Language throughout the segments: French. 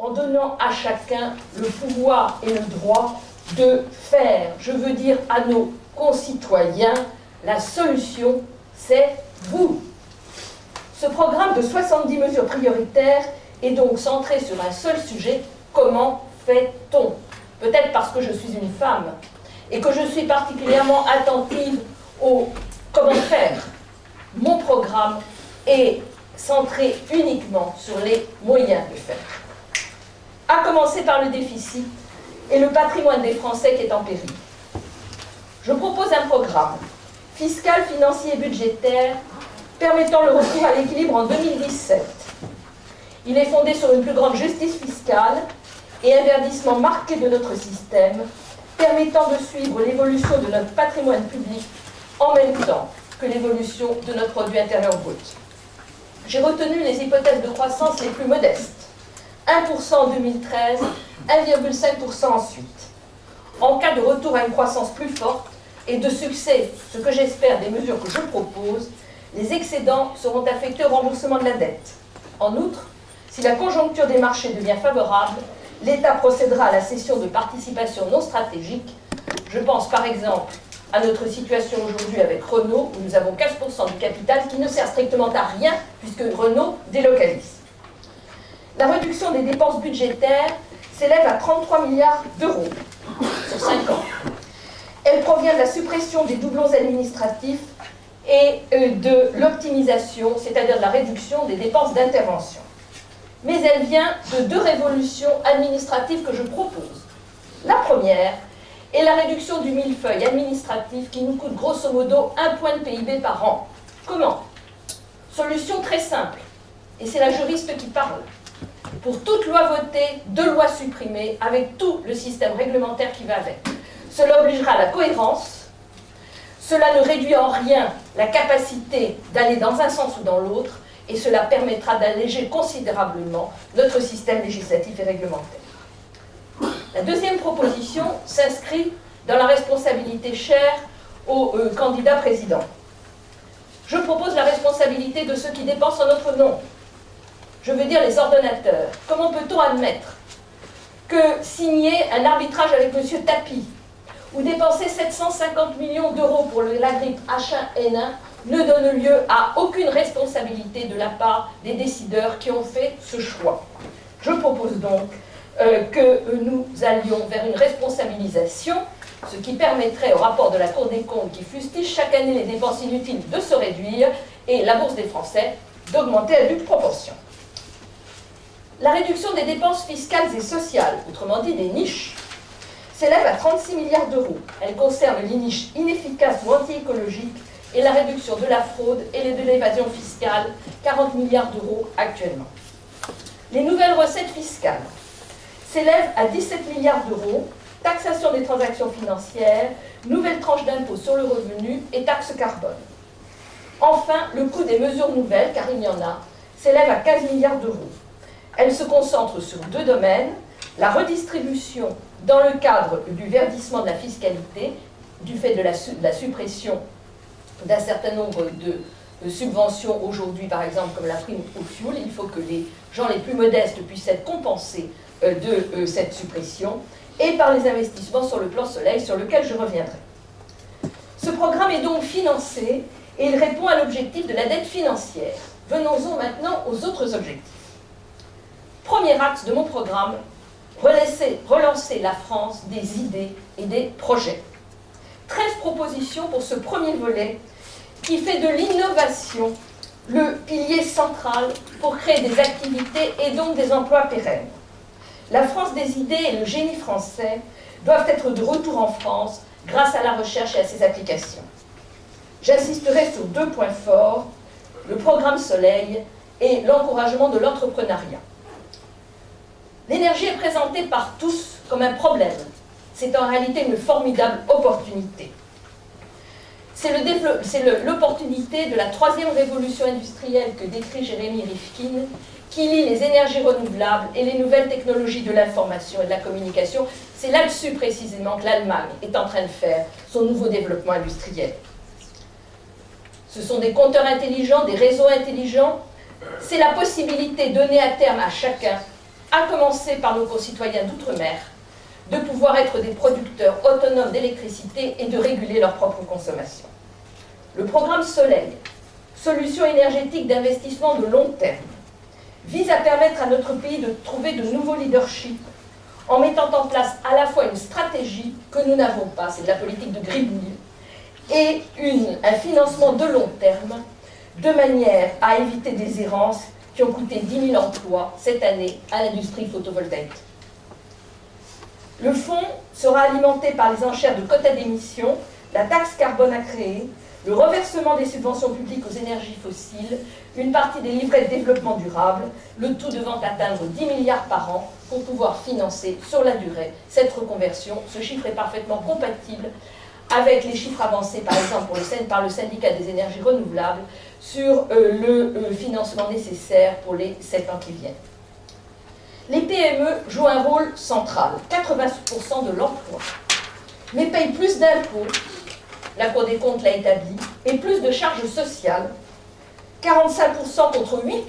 en donnant à chacun le pouvoir et le droit de faire. Je veux dire à nos concitoyens, la solution, c'est vous. Ce programme de 70 mesures prioritaires est donc centré sur un seul sujet: comment fait-on? Peut-être parce que je suis une femme et que je suis particulièrement attentive au comment faire. Mon programme est centré uniquement sur les moyens de faire. À commencer par le déficit et le patrimoine des Français qui est en péril. Je propose un programme fiscal, financier et budgétaire permettant le retour à l'équilibre en 2017. Il est fondé sur une plus grande justice fiscale et un verdissement marqué de notre système, permettant de suivre l'évolution de notre patrimoine public en même temps que l'évolution de notre produit intérieur brut. J'ai retenu les hypothèses de croissance les plus modestes. 1% en 2013, 1,5% ensuite. En cas de retour à une croissance plus forte et de succès, ce que j'espère des mesures que je propose, les excédents seront affectés au remboursement de la dette. En outre, si la conjoncture des marchés devient favorable, l'État procédera à la cession de participations non stratégiques. Je pense par exemple à notre situation aujourd'hui avec Renault, où nous avons 15% du capital, qui ne sert strictement à rien, puisque Renault délocalise. La réduction des dépenses budgétaires s'élève à 33 milliards d'euros sur 5 ans. Elle provient de la suppression des doublons administratifs et de l'optimisation, c'est-à-dire de la réduction des dépenses d'intervention. Mais elle vient de 2 révolutions administratives que je propose. La première est la réduction du millefeuille administratif qui nous coûte grosso modo 1 point de PIB par an. Comment? Solution très simple, et c'est la juriste qui parle. Pour toute loi votée, 2 lois supprimées, avec tout le système réglementaire qui va avec. Cela obligera à la cohérence, cela ne réduit en rien la capacité d'aller dans un sens ou dans l'autre, et cela permettra d'alléger considérablement notre système législatif et réglementaire. La deuxième proposition s'inscrit dans la responsabilité chère au candidat président. Je propose la responsabilité de ceux qui dépensent en notre nom. Je veux dire les ordonnateurs. Comment peut-on admettre que signer un arbitrage avec M. Tapie ou dépenser 750 millions d'euros pour la grippe H1N1 ne donne lieu à aucune responsabilité de la part des décideurs qui ont fait ce choix? Je propose donc que nous allions vers une responsabilisation, ce qui permettrait au rapport de la Cour des comptes, qui fustige chaque année les dépenses inutiles, de se réduire et la bourse des Français d'augmenter à due proportion. La réduction des dépenses fiscales et sociales, autrement dit des niches, s'élève à 36 milliards d'euros. Elle concerne les niches inefficaces ou anti-écologiques et la réduction de la fraude et de l'évasion fiscale, 40 milliards d'euros actuellement. Les nouvelles recettes fiscales s'élèvent à 17 milliards d'euros, taxation des transactions financières, nouvelle tranche d'impôt sur le revenu et taxe carbone. Enfin, le coût des mesures nouvelles, car il y en a, s'élève à 15 milliards d'euros. Elle se concentre sur 2 domaines: la redistribution dans le cadre du verdissement de la fiscalité, du fait de la suppression d'un certain nombre de subventions aujourd'hui, par exemple comme la prime au fioul. Il faut que les gens les plus modestes puissent être compensés de cette suppression, et par les investissements sur le plan soleil, sur lequel je reviendrai. Ce programme est donc financé et il répond à l'objectif de la dette financière. Venons-en maintenant aux autres objectifs. Premier axe de mon programme, relancer la France des idées et des projets. 13 propositions pour ce premier volet qui fait de l'innovation le pilier central pour créer des activités et donc des emplois pérennes. La France des idées et le génie français doivent être de retour en France grâce à la recherche et à ses applications. J'insisterai sur 2 points forts, le programme Soleil et l'encouragement de l'entrepreneuriat. L'énergie est présentée par tous comme un problème. C'est en réalité une formidable opportunité. C'est l'opportunité de la 3e révolution industrielle que décrit Jérémy Rifkin, qui lie les énergies renouvelables et les nouvelles technologies de l'information et de la communication. C'est là-dessus précisément que l'Allemagne est en train de faire son nouveau développement industriel. Ce sont des compteurs intelligents, des réseaux intelligents. C'est la possibilité donnée à terme à chacun à commencer par nos concitoyens d'outre-mer, de pouvoir être des producteurs autonomes d'électricité et de réguler leur propre consommation. Le programme Soleil, solution énergétique d'investissement de long terme, vise à permettre à notre pays de trouver de nouveaux leaderships en mettant en place à la fois une stratégie que nous n'avons pas, c'est de la politique de gribouille, et un financement de long terme, de manière à éviter des errances qui ont coûté 10 000 emplois cette année à l'industrie photovoltaïque. Le fonds sera alimenté par les enchères de quotas d'émissions, la taxe carbone à créer, le reversement des subventions publiques aux énergies fossiles, une partie des livrets de développement durable, le tout devant atteindre 10 milliards par an pour pouvoir financer sur la durée cette reconversion. Ce chiffre est parfaitement compatible avec les chiffres avancés par exemple par le syndicat des énergies renouvelables sur le financement nécessaire pour les 7 ans qui viennent. Les PME jouent un rôle central, 80% de l'emploi, mais payent plus d'impôts, la Cour des comptes l'a établi, et plus de charges sociales, 45% contre 8%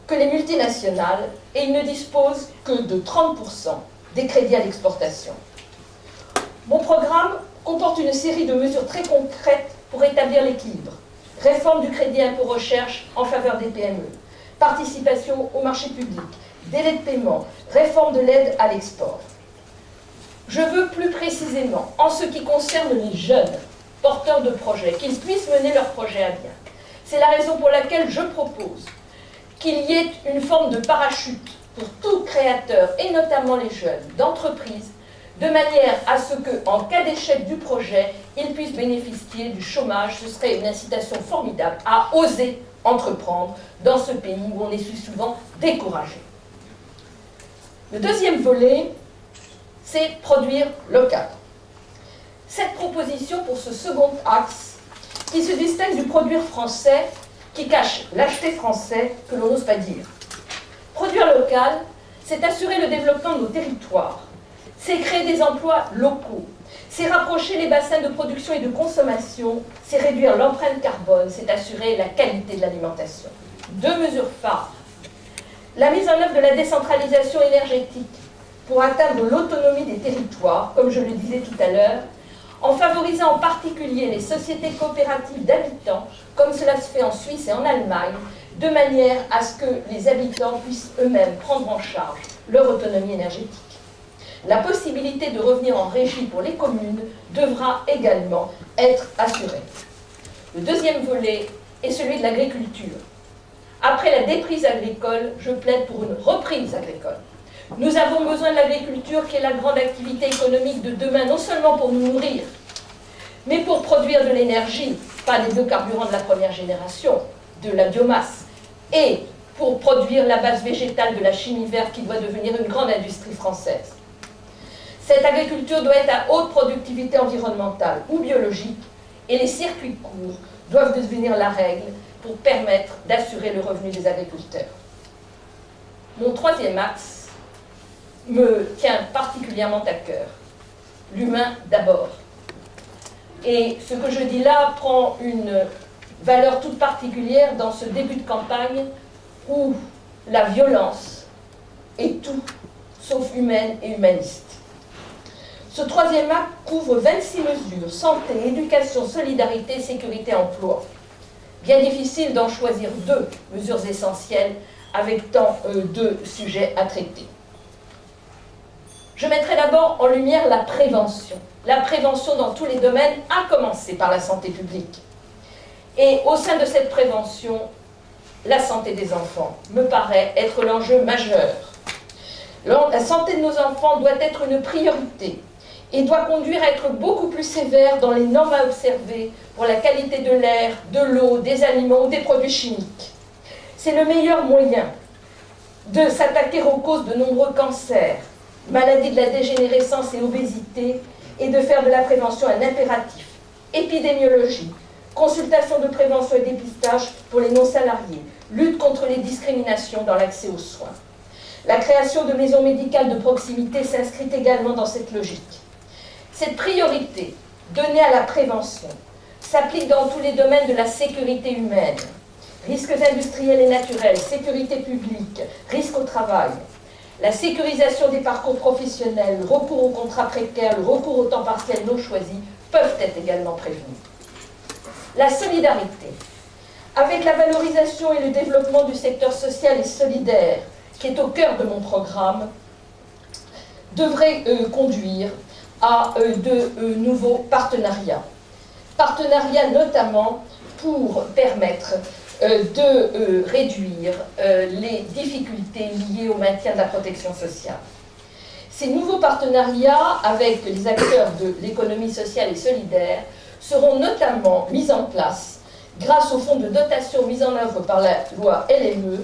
que les multinationales, et ils ne disposent que de 30% des crédits à l'exportation. Mon programme comporte une série de mesures très concrètes pour établir l'équilibre. Réforme du crédit impôt recherche en faveur des PME, participation au marché public, délai de paiement, réforme de l'aide à l'export. Je veux plus précisément, en ce qui concerne les jeunes porteurs de projets, qu'ils puissent mener leurs projets à bien. C'est la raison pour laquelle je propose qu'il y ait une forme de parachute pour tout créateur, et notamment les jeunes, d'entreprises, de manière à ce qu'en cas d'échec du projet, ils puissent bénéficier du chômage. Ce serait une incitation formidable à oser entreprendre dans ce pays où on est souvent découragé. Le deuxième volet, c'est produire local. Cette proposition pour ce second axe, qui se distingue du produire français, qui cache l'acheter français que l'on n'ose pas dire. Produire local, c'est assurer le développement de nos territoires, c'est créer des emplois locaux, c'est rapprocher les bassins de production et de consommation, c'est réduire l'empreinte carbone, c'est assurer la qualité de l'alimentation. Deux mesures phares. La mise en œuvre de la décentralisation énergétique pour atteindre l'autonomie des territoires, comme je le disais tout à l'heure, en favorisant en particulier les sociétés coopératives d'habitants, comme cela se fait en Suisse et en Allemagne, de manière à ce que les habitants puissent eux-mêmes prendre en charge leur autonomie énergétique. La possibilité de revenir en régie pour les communes devra également être assurée. Le deuxième volet est celui de l'agriculture. Après la déprise agricole, je plaide pour une reprise agricole. Nous avons besoin de l'agriculture qui est la grande activité économique de demain, non seulement pour nous nourrir, mais pour produire de l'énergie, pas des biocarburants de la première génération, de la biomasse, et pour produire la base végétale de la chimie verte qui doit devenir une grande industrie française. Cette agriculture doit être à haute productivité environnementale ou biologique, et les circuits courts doivent devenir la règle pour permettre d'assurer le revenu des agriculteurs. Mon troisième axe me tient particulièrement à cœur. L'humain d'abord. Et ce que je dis là prend une valeur toute particulière dans ce début de campagne où la violence est tout sauf humaine et humaniste. Ce troisième acte couvre 26 mesures, santé, éducation, solidarité, sécurité, emploi. Bien difficile d'en choisir deux mesures essentielles avec tant de sujets à traiter. Je mettrai d'abord en lumière la prévention. La prévention dans tous les domaines, à commencer par la santé publique. Et au sein de cette prévention, la santé des enfants me paraît être l'enjeu majeur. La santé de nos enfants doit être une priorité et doit conduire à être beaucoup plus sévère dans les normes à observer pour la qualité de l'air, de l'eau, des aliments ou des produits chimiques. C'est le meilleur moyen de s'attaquer aux causes de nombreux cancers, maladies de la dégénérescence et obésité, et de faire de la prévention un impératif. Épidémiologie, consultation de prévention et dépistage pour les non-salariés, lutte contre les discriminations dans l'accès aux soins. La création de maisons médicales de proximité s'inscrit également dans cette logique. Cette priorité donnée à la prévention s'applique dans tous les domaines de la sécurité humaine. risques industriels et naturels, sécurité publique, risques au travail, la sécurisation des parcours professionnels, le recours aux contrats précaires, le recours au temps partiel non choisi peuvent être également prévenus. La solidarité, avec la valorisation et le développement du secteur social et solidaire, qui est au cœur de mon programme, devrait conduire à de nouveaux partenariats. Partenariats notamment pour permettre de réduire les difficultés liées au maintien de la protection sociale. Ces nouveaux partenariats avec les acteurs de l'économie sociale et solidaire seront notamment mis en place grâce au fonds de dotation mis en œuvre par la loi LME